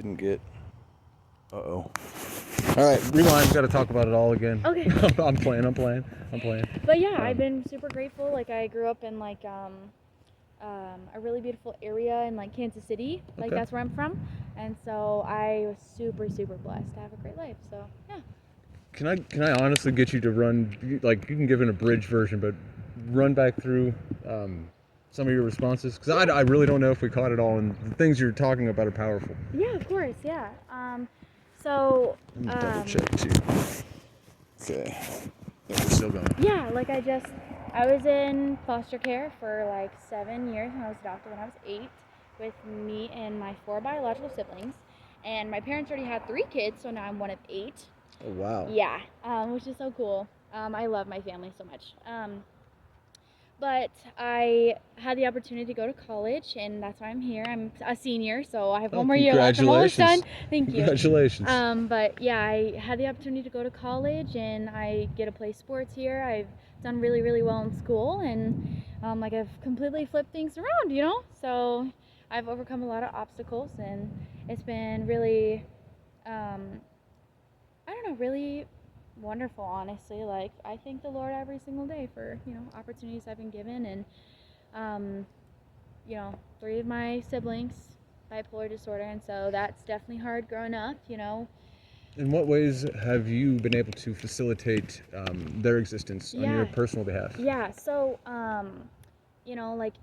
Didn't get. Uh-oh. All right, rewind. Got to talk about it all again. Okay. I'm playing. But yeah, I've been super grateful. Like I grew up in like a really beautiful area in like Kansas City. Like Okay. that's where I'm from, and so I was super blessed to have a great life. So yeah. Can I honestly get you to run, like, you can give an abridged version, but run back through some of your responses? Because I really don't know if we caught it all, and the things you're talking about are powerful. Yeah, of course. Yeah. So. Let me double check too. Okay. Yeah, we're still going. Yeah, like I was in foster care for like 7 years, and I was adopted when I was 8 with me and my 4 biological siblings. And my parents already had 3 kids, so now I'm one of 8. Oh, wow. Yeah, which is so cool. I love my family so much. But I had the opportunity to go to college, and that's why I'm here. I'm a senior, so I have one more year left. I'm almost done. Thank you. Congratulations. But yeah, I had the opportunity to go to college, and I get to play sports here. I've done really well in school, and like I've completely flipped things around, you know? So I've overcome a lot of obstacles, and it's been really, really wonderful, honestly. Like I thank the Lord every single day for opportunities I've been given, and 3 of my siblings bipolar disorder, and so that's definitely hard growing up. In what ways have you been able to facilitate their existence on your personal behalf? Yeah, so like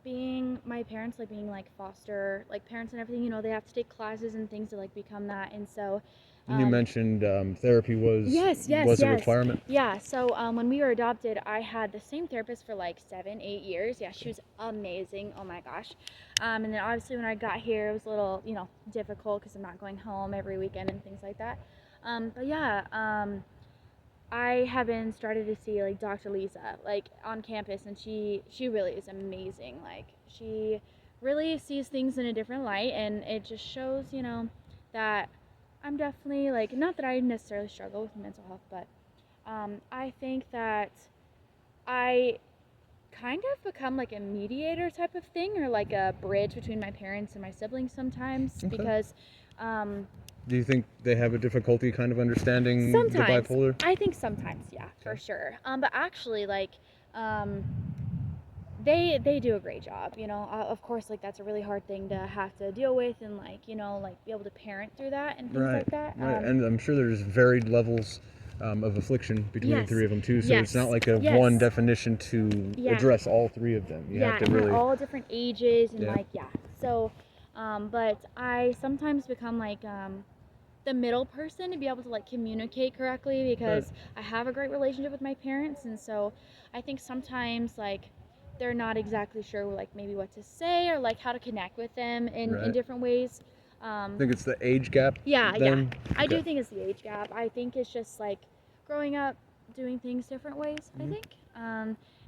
being my parents, like being like foster like parents and everything, they have to take classes and things to like become that, and so And you mentioned therapy was a requirement? Yeah, so when we were adopted, I had the same therapist for like 7-8 years. Yeah, she was amazing. Oh my gosh. And then obviously when I got here, it was a little, difficult because I'm not going home every weekend and things like that. But yeah, I have been started to see like Dr. Lisa like on campus, and she really is amazing. Like she really sees things in a different light, and it just shows, that I'm definitely like, not that I necessarily struggle with mental health, but I think that I kind of become like a mediator type of thing, or like a bridge between my parents and my siblings sometimes. Okay. Because do you think they have a difficulty kind of understanding the bipolar? I think sometimes, yeah, for sure. But actually, like, they do a great job. Of course, like that's a really hard thing to have to deal with, and like like be able to parent through that and things like that. Right, and I'm sure there's varied levels of affliction between the 3 of them too. So it's not like a one definition to address all 3 of them. You have to really, they're all different ages, and So, but I sometimes become like the middle person to be able to like communicate correctly, because I have a great relationship with my parents, and so I think sometimes like they're not exactly sure like maybe what to say, or like how to connect with them in different ways. I think it's the age gap. I do think it's the age gap. I think it's just like growing up doing things different ways. I think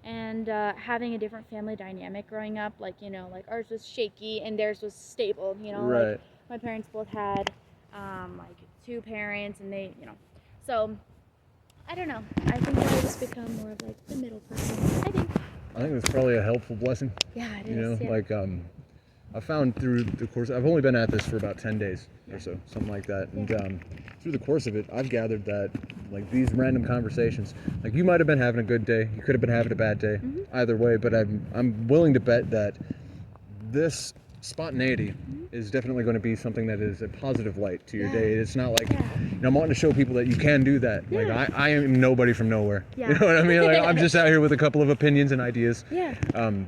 and having a different family dynamic growing up, like like ours was shaky and theirs was stable. Like my parents both had like 2 parents, and they so I don't know. I think I just become more of like the middle person, I think that's probably a helpful blessing. Yeah, it is. Like I found through the course, I've only been at this for about 10 days or so, something like that. And through the course of it, I've gathered that like these random conversations, like you might have been having a good day, you could have been having a bad day, either way, but I'm willing to bet that this spontaneity is definitely going to be something that is a positive light to your day. It's not like, I'm wanting to show people that you can do that. Like I am nobody from nowhere. You know what I mean? Like I'm just out here with a couple of opinions and ideas.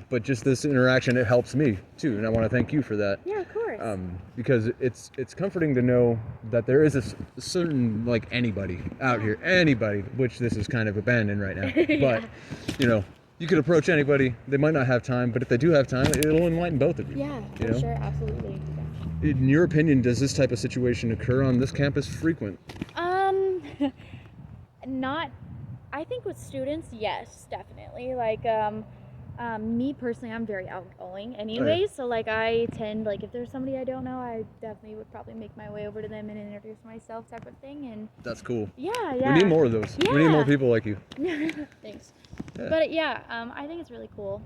But just this interaction, it helps me too, and I want to thank you for that. Yeah, of course. Because it's comforting to know that there is a certain like anybody out here, anybody, which this is kind of abandoned right now. But you could approach anybody. They might not have time, but if they do have time, it'll enlighten both of you. Yeah, for sure, absolutely. Yeah. In your opinion, does this type of situation occur on this campus frequent? Not. I think with students, yes, definitely. Like, me personally, I'm very outgoing anyways, so like I tend, like if there's somebody I don't know, I definitely would probably make my way over to them and introduce myself type of thing. And that's cool. Yeah. We need more of those. We need more people like you. Thanks. But I think it's really cool.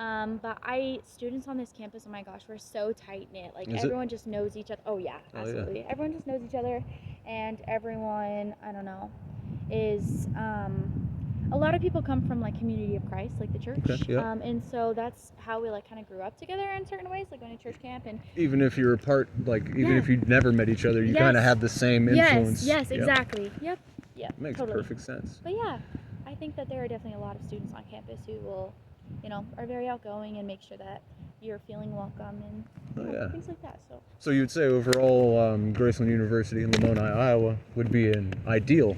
But students on this campus, oh my gosh, we're so tight knit. Like Is it? everyone just knows each other. Oh yeah, Oh, yeah. absolutely. Everyone just knows each other, and everyone, I don't know, is a lot of people come from like Community of Christ, like the church. Okay, yeah. And so that's how we like kind of grew up together in certain ways, like going to church camp and. Even if you're apart, like even Yeah. if you'd never met each other, you Yes. kind of have the same influence. Yes, Yep. exactly. Yep. Makes Totally. perfect sense. But yeah, I think that there are definitely a lot of students on campus who will, are very outgoing and make sure that you're feeling welcome and things like that. So you'd say overall, Graceland University in Lamoni, Iowa, would be an ideal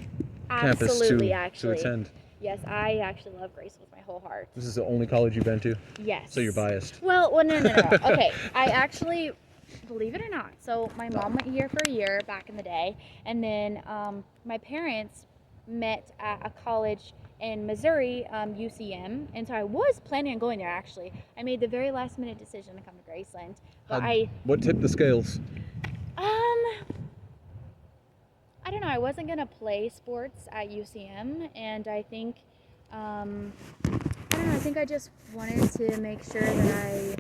campus Absolutely, to actually. attend. Yes, I actually love Grace with my whole heart. This is the only college you've been to? Yes. So you're biased. Well, no. Okay, I actually, believe it or not, so my mom went here for a year back in the day, and then my parents met at a college in Missouri, UCM, and so I was planning on going there actually. I made the very last minute decision to come to Graceland, but What tipped the scales? I don't know, I wasn't gonna play sports at UCM, and I think, I don't know, I think I just wanted to make sure that I,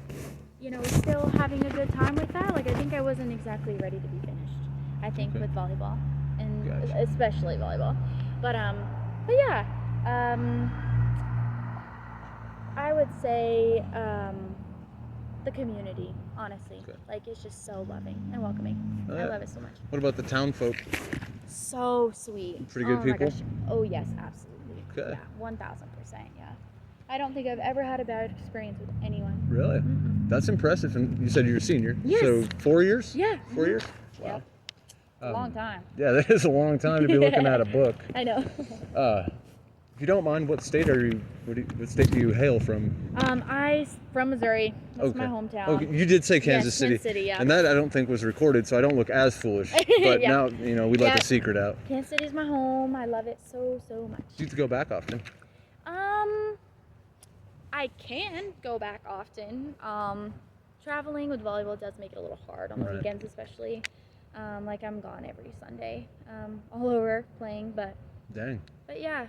was still having a good time with that. Like, I think I wasn't exactly ready to be finished, I think, with volleyball, and Gotcha. especially volleyball. But yeah, I would say, the community, honestly. Okay. Like, it's just so loving and welcoming. Oh, I yeah. love it so much. What about the town folk? So sweet. Pretty good Oh people? My gosh. Oh yes, absolutely. Okay. Yeah, 1000%. Yeah. I don't think I've ever had a bad experience with anyone. Really? Mm-mm. That's impressive. And you said you're a senior. Yes. So 4 years? Yeah. 4 years? Wow. Yep. A long time. Yeah, that is a long time to be looking at a book. I know. If you don't mind, what state what state do you hail from? I from Missouri. That's Okay. my hometown. Okay, you did say Kansas City. Kansas City, yeah. And that I don't think was recorded, so I don't look as foolish. But Yeah. now, we let the secret out. Kansas City's my home. I love it so much. Do you have to go back often? I can go back often. Traveling with volleyball does make it a little hard on the Right. weekends, especially. Like I'm gone every Sunday, all over playing, but Dang. yeah.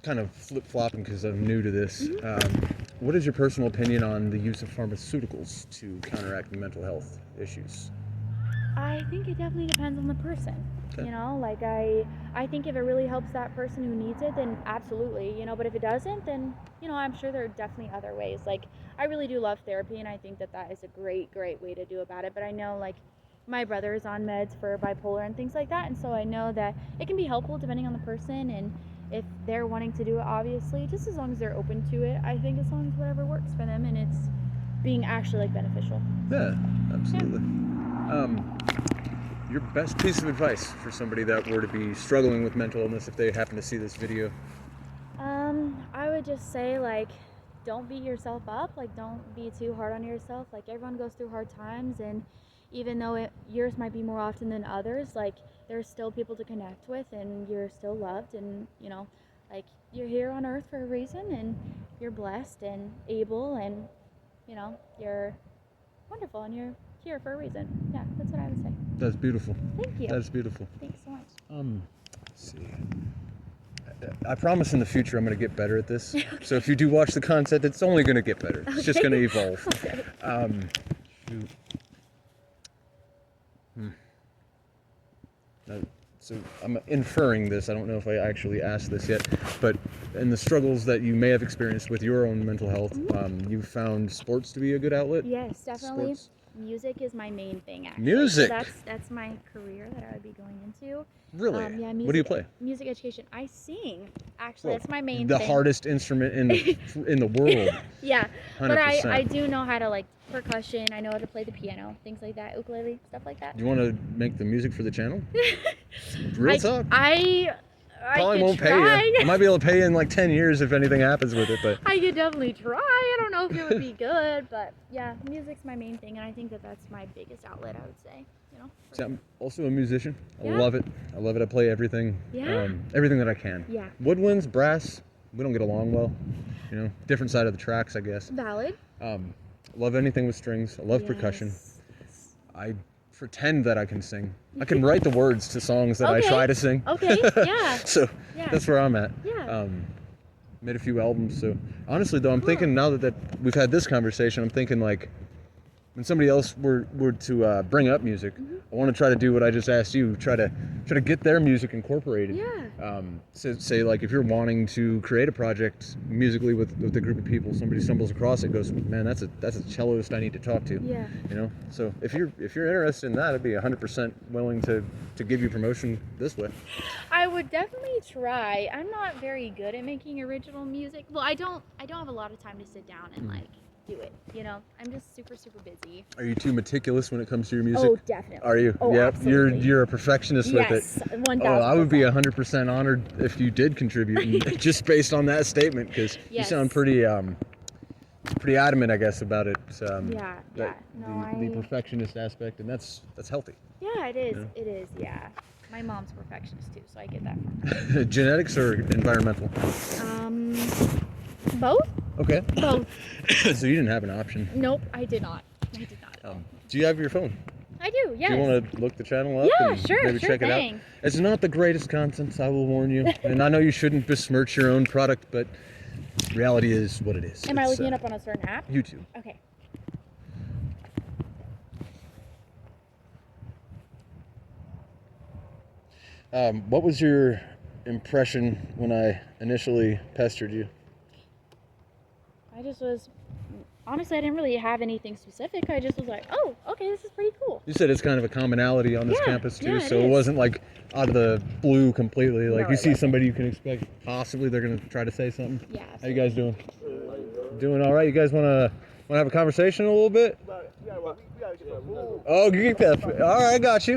Kind of flip-flopping because I'm new to this. Mm-hmm. What is your personal opinion on the use of pharmaceuticals to counteract mental health issues? I think it definitely depends on the person. Okay. Like I think if it really helps that person who needs it, then absolutely, but if it doesn't, then, I'm sure there are definitely other ways. Like, I really do love therapy, and I think that is a great way to do about it. But I know, like, my brother is on meds for bipolar and things like that, and so I know that it can be helpful depending on the person, and if they're wanting to do it, obviously, just as long as they're open to it. I think as long as whatever works for them and it's being actually, like, beneficial. Yeah, absolutely. Your best piece of advice for somebody that were to be struggling with mental illness if they happen to see this video? I would just say, like, don't beat yourself up. Like, don't be too hard on yourself. Like, everyone goes through hard times, and even though yours might be more often than others, like, there's still people to connect with, and you're still loved, and, like, you're here on earth for a reason, and you're blessed and able, and, you're wonderful, and you're here for a reason. Yeah, that's what I would say. That's beautiful. Thank you. That's beautiful. Thanks so much. Let's see. I promise in the future I'm going to get better at this. Okay. So if you do watch the content, it's only going to get better. It's just going to evolve. Okay. Shoot. So I'm inferring this. I don't know if I actually asked this yet, but in the struggles that you may have experienced with your own mental health, you found sports to be a good outlet? Yes, definitely. Sports? Music is my main thing, actually. Music? So that's my career that I would be going into. Really? Yeah, What do you play? Music education. I sing. Actually, Well, that's my main the thing. hardest instrument in the world. Yeah, 100%. but I do know how to, like, percussion. I know how to play the piano, things like that, ukulele, stuff like that. Do you want to make the music for the channel? Real talk? I Probably could won't pay try. you. I might be able to pay you in like 10 years if anything happens with it, but I could definitely try. I don't know if it would be good, but yeah, music's my main thing, and I think that's my biggest outlet, I would say. see, I'm also a musician. I Yeah. love it. I play everything. Yeah. Everything that I can. Yeah. Woodwinds, brass, we don't get along well. Different side of the tracks, I guess. Valid. Love anything with strings. I love percussion. Yes. I pretend that I can sing. I can write the words to songs that I Okay. try to sing. Okay, yeah. So Yeah. that's where I'm at. Yeah. made a few albums. So honestly, though, I'm thinking now that we've had this conversation, I'm thinking like when somebody else were to bring up music, I want to try to do what I just asked you. Try to get their music incorporated. Yeah. Say like if you're wanting to create a project musically with a group of people, somebody stumbles across it, goes, man, that's a celloist I need to talk to. Yeah. You know. So if you're interested in that, I'd be 100% willing to give you promotion this way. I would definitely try. I'm not very good at making original music. Well, I don't have a lot of time to sit down and like do it, you know. I'm just super busy. Are you too meticulous when it comes to your music? Oh, definitely. Are you? Oh, yep. absolutely. You're a perfectionist with it. Yes, 1,000%. Oh, I would be 100% honored if you did contribute, and just based on that statement, because you sound pretty adamant, I guess, about it. The perfectionist aspect, and that's healthy. Yeah, it is. Yeah. It is. Yeah. My mom's a perfectionist too, so I get that from her. Genetics or environmental? Both. Okay. Both. So you didn't have an option. Nope, I did not. I did not. Do you have your phone? I do. Yes. Do you want to look the channel up? Yeah, and sure. Maybe check it out. It's not the greatest content, I will warn you. And I know you shouldn't besmirch your own product, but reality is what it is. Am I looking it up on a certain app? YouTube. Okay. What was your impression when I initially pestered you? I just was, honestly, I didn't really have anything specific. I just was like, oh, okay, this is pretty cool. You said it's kind of a commonality on this campus too, yeah, so it wasn't like out of the blue completely. Like No, you see somebody you can expect possibly they're gonna try to say something. Yeah. How you guys doing? Doing all right? You guys wanna have a conversation a little bit? Oh, geek that. All right, I got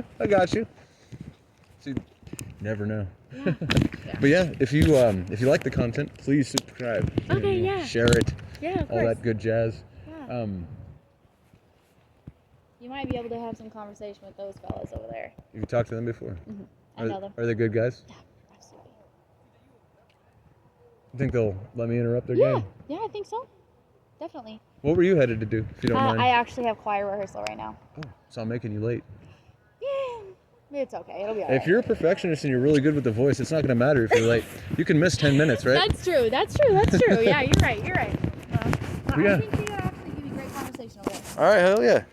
you. See, never know. Yeah. But yeah, if you like the content, please subscribe. Okay, and, yeah. Share it. Yeah, of all course. that good jazz. Yeah. You might be able to have some conversation with those fellas over there. You talked to them before? Mm-hmm. I know them. Are they good guys? Yeah, absolutely. You think they'll let me interrupt their game? Yeah, I think so. Definitely. What were you headed to do, if you don't mind? I actually have choir rehearsal right now. Oh, so I'm making you late. Yeah, it's okay. It'll be all right. If you're a perfectionist and you're really good with the voice, it's not going to matter if you're late. You can miss 10 minutes, right? That's true. Yeah, you're right. Well, Yeah. I think we actually give you great conversation over there. All right, hell yeah.